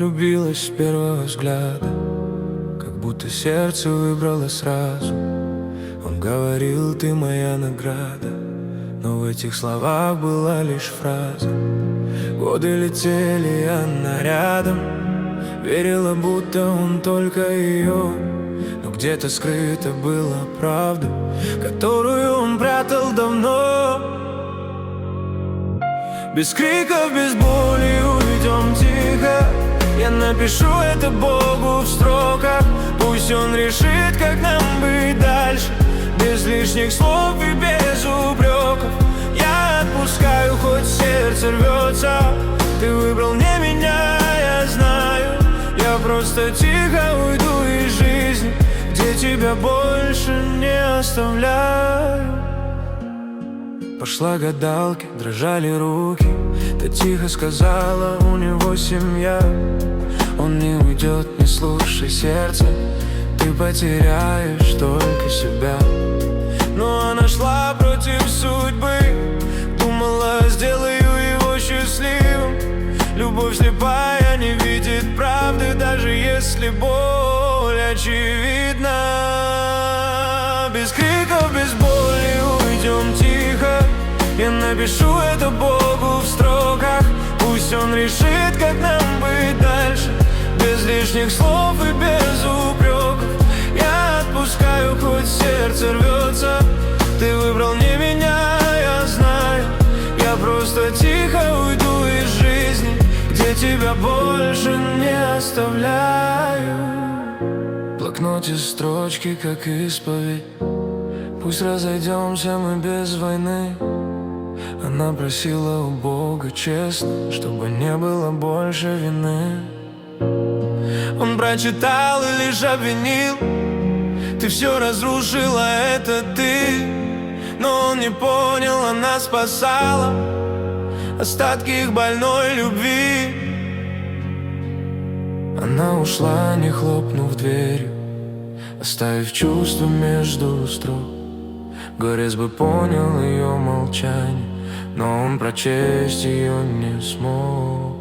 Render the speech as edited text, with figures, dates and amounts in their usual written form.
влюбилась с первого взгляда, как будто сердце выбрало сразу. Он говорил: ты моя награда, но в этих словах была лишь фраза. Годы летели, и она рядом, верила, будто он только ее. Но где-то скрыта была правда, которую он прятал давно. Без криков, без боли уйдем тихо. Я напишу это Богу в строках. Пусть он решит, как нам быть дальше, без лишних слов и без упреков. Я отпускаю, хоть сердце рвется. Ты выбрал не меня, я знаю. Я просто тихо уйду из жизни, где тебя больше не оставляю. Пошла гадалки, дрожали руки. Ты тихо сказала: у него семья. Он не уйдет, не слушай сердце. Ты потеряешь только себя. Но она шла против судьбы, думала, сделаю его счастливым. Любовь слепая, не видит правды, даже если боль очевидна. Без криков, без боли уйдем тихо. Я напишу это Богу в строках. Пусть он решит, как нам быть дальше, без лишних слов и без упреков. Я отпускаю, хоть сердце рвется. Ты выбрал не меня, я знаю. Я просто тихо уйду из жизни, где тебя больше не оставляю. В блокноте строчки, как исповедь. Пусть разойдемся мы без войны. Она просила у Бога честно, чтобы не было больше вины. Он прочитал и лишь обвинил: ты все разрушила, это ты. Но он не понял, она спасала остатки их больной любви. Она ушла, не хлопнув дверью, оставив чувства между строк. Горец бы понял ее молчание, но он прочесть ее не смог.